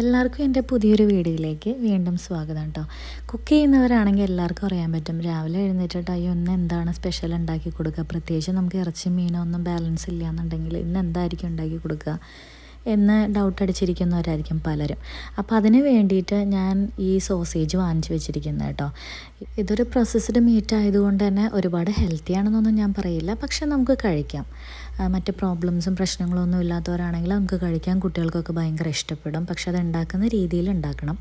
എല്ലാവർക്കും എൻ്റെ പുതിയൊരു വീഡിയോയിലേക്ക് വീണ്ടും സ്വാഗതം കേട്ടോ. കുക്ക് ചെയ്യുന്നവരാണെങ്കിൽ എല്ലാവർക്കും അറിയാൻ പറ്റും, രാവിലെ എഴുന്നേറ്റിട്ട് അയ്യോ ഇന്ന് എന്താണ് സ്പെഷ്യൽ ഉണ്ടാക്കി കൊടുക്കുക, പ്രത്യേകിച്ച് നമുക്ക് ഇറച്ചി മീനോ ഒന്നും ബാലൻസ് ഇല്ല എന്നുണ്ടെങ്കിൽ ഇന്ന് എന്തായിരിക്കും ഉണ്ടാക്കി കൊടുക്കുക എന്ന് ഡൗട്ട് അടിച്ചിരിക്കുന്നവരായിരിക്കും പലരും. അപ്പോൾ അതിന് വേണ്ടിയിട്ട് ഞാൻ ഈ സോസേജ് വാങ്ങിച്ച് വെച്ചിരിക്കുന്നത് കേട്ടോ. ഇതൊരു പ്രോസസ്ഡ് മീറ്റ് ആയതുകൊണ്ട് തന്നെ ഒരുപാട് ഹെൽത്തി ആണെന്നൊന്നും ഞാൻ പറയില്ല, പക്ഷെ നമുക്ക് കഴിക്കാം. മറ്റ് പ്രോബ്ലംസും പ്രശ്നങ്ങളും ഒന്നും ഇല്ലാത്തവരാണെങ്കിൽ നമുക്ക് കഴിക്കാൻ, കുട്ടികൾക്കൊക്കെ ഭയങ്കര ഇഷ്ടപ്പെടും. പക്ഷെ അത് ഉണ്ടാക്കുന്ന രീതിയിൽ ഉണ്ടാക്കണം.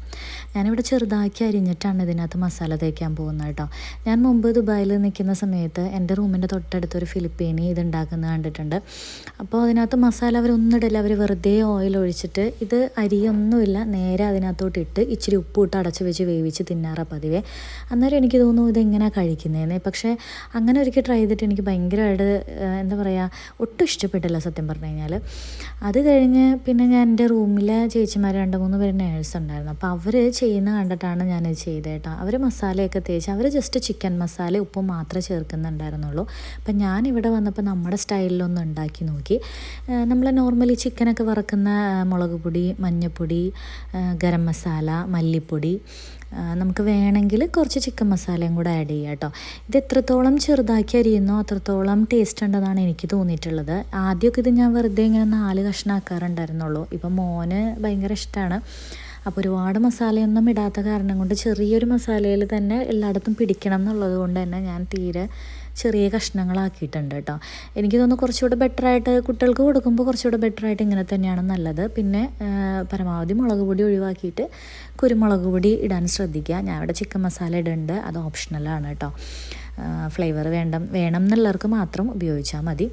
ഞാനിവിടെ ചെറുതാക്കി അരിഞ്ഞിട്ടാണ് ഇതിനകത്ത് മസാല തേക്കാൻ പോകുന്നത് കേട്ടോ. ഞാൻ മുമ്പ് ദുബായിൽ നിൽക്കുന്ന സമയത്ത് എൻ്റെ റൂമിൻ്റെ തൊട്ടടുത്തൊരു ഫിലിപ്പീനി ഇത് ഉണ്ടാക്കുന്നത് കണ്ടിട്ടുണ്ട്. അപ്പോൾ അതിനകത്ത് മസാല അവരൊന്നിടില്ല, അവർ വെറുതെ ഓയിൽ ഒഴിച്ചിട്ട് ഇത് അരിയൊന്നുമില്ല നേരെ അതിനകത്തോട്ട് ഇട്ട് ഇച്ചിരി ഉപ്പ് ഇട്ട് അടച്ച് വെച്ച് വേവിച്ച് തിന്നാറാണ് പതിവേ. അന്നേരം എനിക്ക് തോന്നുന്നു ഇതെങ്ങനെയാണ് കഴിക്കുന്നതെന്ന്. പക്ഷേ അങ്ങനെ ഒരിക്കൽ ട്രൈ ചെയ്തിട്ട് എനിക്ക് ഭയങ്കരമായിട്ട് എന്താ പറയുക, ഒട്ടും ഇഷ്ടപ്പെട്ടില്ല സത്യം പറഞ്ഞു കഴിഞ്ഞാൽ. അത് കഴിഞ്ഞ് പിന്നെ ഞാൻ എൻ്റെ റൂമിലെ ചേച്ചിമാർ 2-3 പേര് നേഴ്സ് ഉണ്ടായിരുന്നു. അപ്പോൾ അവർ ചെയ്യുന്ന കണ്ടിട്ടാണ് ഞാനിത് ചെയ്തത് കേട്ടോ. അവർ മസാലയൊക്കെ തേച്ച് അവർ ജസ്റ്റ് ചിക്കൻ മസാല ഉപ്പും മാത്രമേ ചേർക്കുന്നുണ്ടായിരുന്നുള്ളൂ. അപ്പം ഞാനിവിടെ വന്നപ്പോൾ നമ്മുടെ സ്റ്റൈലിലൊന്ന് ഉണ്ടാക്കി നോക്കി. നമ്മൾ നോർമലി ചിക്കനൊക്കെ വറക്കുന്ന മുളക് പൊടി, മഞ്ഞൾപ്പൊടി, ഗരം മസാല, മല്ലിപ്പൊടി, നമുക്ക് വേണമെങ്കിൽ കുറച്ച് ചിക്കൻ മസാലയും കൂടെ ആഡ് ചെയ്യുക കേട്ടോ. ഇത് എത്രത്തോളം ചെറുതാക്കി അരിയുന്നോ അത്രത്തോളം ടേസ്റ്റ് ഉണ്ടെന്നാണ് എനിക്ക് തോന്നിയിട്ടുള്ളത്. ആദ്യമൊക്കെ ഇത് ഞാൻ വെറുതെ ഇങ്ങനെ 4 കഷ്ണമാക്കാറുണ്ടായിരുന്നുള്ളൂ. ഇപ്പം മോന് ഭയങ്കര ഇഷ്ടമാണ്. അപ്പോൾ ഒരുപാട് മസാലയൊന്നും ഇടാത്ത കാരണം കൊണ്ട് ചെറിയൊരു മസാലയിൽ തന്നെ എല്ലായിടത്തും പിടിക്കണം എന്നുള്ളത് കൊണ്ട് തന്നെ ഞാൻ തീരെ ചെറിയ കഷ്ണങ്ങളാക്കിയിട്ടുണ്ട് കേട്ടോ. എനിക്ക് തോന്നുന്നു കുറച്ചുകൂടെ ബെറ്ററായിട്ട് കുട്ടികൾക്ക് കൊടുക്കുമ്പോൾ കുറച്ചുകൂടെ ബെറ്ററായിട്ട് ഇങ്ങനെ തന്നെയാണ് നല്ലത്. പിന്നെ പരമാവധി മുളക് പൊടി ഒഴിവാക്കിയിട്ട് കുരുമുളക് പൊടി ഇടാൻ ശ്രദ്ധിക്കുക. ഞാൻ ഇവിടെ ചിക്കൻ മസാല ഇടുന്നുണ്ട്, അത് ഓപ്ഷണലാണ് കേട്ടോ. ഫ്ലേവർ വേണം എന്നുള്ളവർക്ക് മാത്രം ഉപയോഗിച്ചാൽ മതി.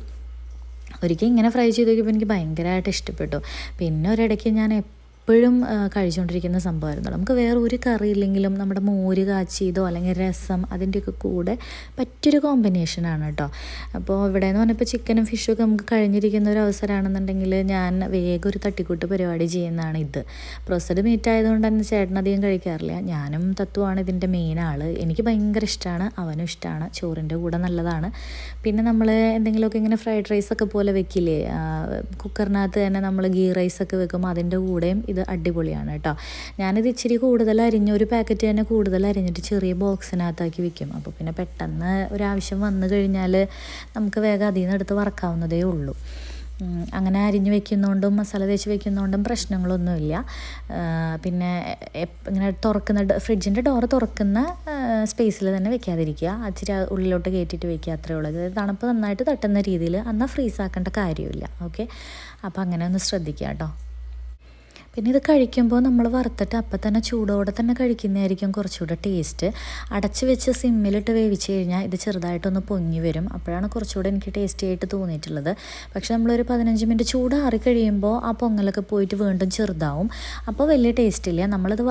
ഒരിക്കൽ ഇങ്ങനെ ഫ്രൈ ചെയ്ത് നോക്കിയപ്പോൾ എനിക്ക് ഭയങ്കരമായിട്ട് ഇഷ്ടപ്പെട്ടു. പിന്നെ ഒരിടയ്ക്ക് ഞാൻ എപ്പോഴും കഴിച്ചുകൊണ്ടിരിക്കുന്ന സംഭവമായിരുന്നു. നമുക്ക് വേറെ ഒരു കറി ഇല്ലെങ്കിലും നമ്മുടെ മോര് കാച്ചിയതോ അല്ലെങ്കിൽ രസം അതിൻ്റെയൊക്കെ കൂടെ പറ്റിയൊരു കോമ്പിനേഷനാണ് കേട്ടോ. അപ്പോൾ ഇവിടെ എന്ന് പറഞ്ഞപ്പോൾ ചിക്കനും ഫിഷും ഒക്കെ നമുക്ക് കഴിഞ്ഞിരിക്കുന്ന ഒരു അവസരമാണെന്നുണ്ടെങ്കിൽ ഞാൻ വേഗം ഒരു തട്ടിക്കൂട്ട് പരിപാടി ചെയ്യുന്നതാണ് ഇത്. പ്രോസസ്ഡ് മീറ്റ് ആയതുകൊണ്ട് തന്നെ ചേട്ടനധികം കഴിക്കാറില്ല. ഞാനും തത്വമാണ് ഇതിൻ്റെ മെയിൻ ആൾ. എനിക്ക് ഭയങ്കര ഇഷ്ടമാണ്, അവനും ഇഷ്ടമാണ്. ചോറിൻ്റെ കൂടെ നല്ലതാണ്. പിന്നെ നമ്മൾ എന്തെങ്കിലുമൊക്കെ ഇങ്ങനെ ഫ്രൈഡ് റൈസൊക്കെ പോലെ വെക്കില്ലേ, കുക്കറിനകത്ത് തന്നെ നമ്മൾ ഗീ റൈസൊക്കെ വെക്കുമ്പോൾ അതിൻ്റെ കൂടെയും ഇത് അടിപൊളിയാണ് കേട്ടോ. ഞാനിത് ഇച്ചിരി കൂടുതൽ അരിഞ്ഞ്, ഒരു പാക്കറ്റ് തന്നെ കൂടുതൽ അരിഞ്ഞിട്ട് ചെറിയ ബോക്സിനകത്താക്കി വെക്കും. അപ്പോൾ പിന്നെ പെട്ടെന്ന് ഒരാവശ്യം വന്നു കഴിഞ്ഞാൽ നമുക്ക് വേഗം അതിൽ നിന്ന് എടുത്ത് വറക്കാവുന്നതേ ഉള്ളൂ. അങ്ങനെ അരിഞ്ഞ് വെക്കുന്നതുകൊണ്ടും മസാല തേച്ച് വെക്കുന്നതുകൊണ്ടും പ്രശ്നങ്ങളൊന്നുമില്ല. പിന്നെ ഇങ്ങനെ ഫ്രിഡ്ജിൻ്റെ ഡോറ് തുറക്കുന്ന സ്പേസിൽ തന്നെ വെക്കാതിരിക്കുക, ഇച്ചിരി ഉള്ളിലോട്ട് കയറ്റിയിട്ട് വെക്കുക, അത്രയേ ഉള്ളൂ. അതായത് തണുപ്പ് നന്നായിട്ട് തട്ടുന്ന രീതിയിൽ, എന്നാൽ ഫ്രീസാക്കേണ്ട കാര്യമില്ല. ഓക്കെ, അപ്പോൾ അങ്ങനെ ഒന്ന് ശ്രദ്ധിക്കുക കേട്ടോ. പിന്നെ ഇത് കഴിക്കുമ്പോൾ നമ്മൾ വറുത്തിട്ട് അപ്പം തന്നെ ചൂടോടെ തന്നെ കഴിക്കുന്നതായിരിക്കും കുറച്ചുകൂടെ ടേസ്റ്റ്. അടച്ച് വെച്ച് സിമ്മിലിട്ട് വേവിച്ച് കഴിഞ്ഞാൽ ഇത് ചെറുതായിട്ടൊന്ന് പൊങ്ങി വരും. അപ്പോഴാണ് കുറച്ചുകൂടെ എനിക്ക് ടേസ്റ്റി ആയിട്ട് തോന്നിയിട്ടുള്ളത്. പക്ഷേ നമ്മളൊരു 15 മിനിറ്റ് ചൂടാറി കഴിയുമ്പോൾ ആ പൊങ്ങലൊക്കെ പോയിട്ട് വീണ്ടും ചെറുതാവും. അപ്പോൾ വലിയ ടേസ്റ്റ് ഇല്ല. നമ്മളിത്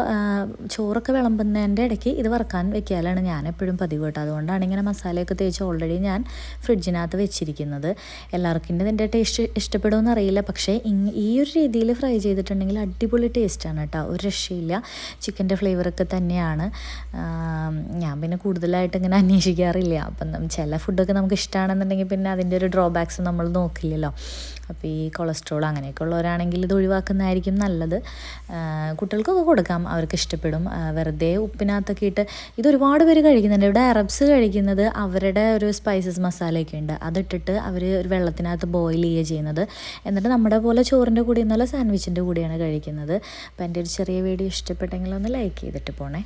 ചോറൊക്കെ വിളമ്പുന്നതിൻ്റെ ഇടയ്ക്ക് ഇത് വറക്കാൻ വെക്കാനാണ് ഞാൻ എപ്പോഴും പതിവ് കേട്ടോ. അതുകൊണ്ടാണ് ഇങ്ങനെ മസാലയൊക്കെ തേച്ച് ഓൾറെഡി ഞാൻ ഫ്രിഡ്ജിനകത്ത് വെച്ചിരിക്കുന്നത്. എല്ലാവർക്കും ഇതിൻ്റെ ടേസ്റ്റ് ഇഷ്ടപ്പെടുമെന്ന് അറിയില്ല, പക്ഷേ ഈ ഒരു രീതിയിൽ ഫ്രൈ ചെയ്തിട്ടുണ്ടെങ്കിൽ അടിപൊളി ടേസ്റ്റാണ് കേട്ടോ, ഒരു രക്ഷയില്ല. ചിക്കൻ്റെ ഫ്ലേവറൊക്കെ തന്നെയാണ്. ഞാൻ പിന്നെ കൂടുതലായിട്ട് ഇങ്ങനെ അന്വേഷിക്കാറില്ല. അപ്പം ചില ഫുഡൊക്കെ നമുക്ക് ഇഷ്ടമാണെന്നുണ്ടെങ്കിൽ പിന്നെ അതിൻ്റെ ഒരു ഡ്രോബാക്സ് നമ്മൾ നോക്കില്ലല്ലോ. അപ്പോൾ ഈ കൊളസ്ട്രോൾ അങ്ങനെയൊക്കെ ഉള്ളവരാണെങ്കിൽ ഇത് ഒഴിവാക്കുന്നതായിരിക്കും നല്ലത്. കുട്ടികൾക്കൊക്കെ കൊടുക്കാം, അവർക്ക് ഇഷ്ടപ്പെടും. വെറുതെ ഉപ്പിനകത്തൊക്കെ ഇട്ട് ഇത് ഒരുപാട് പേര് കഴിക്കുന്നുണ്ട്. ഇവിടെ അറബ്സ് കഴിക്കുന്നത് അവരുടെ ഒരു സ്പൈസസ് മസാലയൊക്കെ ഉണ്ട്, അതിട്ടിട്ട് അവർ ഒരു വെള്ളത്തിനകത്ത് ബോയിൽ ചെയ്യുക ചെയ്യുന്നത്. എന്നിട്ട് നമ്മുടെ പോലെ ചോറിൻ്റെ കൂടെ എന്നല്ല സാൻഡ്വിച്ചിൻ്റെ കൂടെയാണ് കഴിക്കുന്നത്. അപ്പോൾ എൻ്റെ ഒരു ചെറിയ വീഡിയോ ഇഷ്ടപ്പെട്ടെങ്കിൽ ഒന്ന് ലൈക്ക് ചെയ്തിട്ട് പോണേ.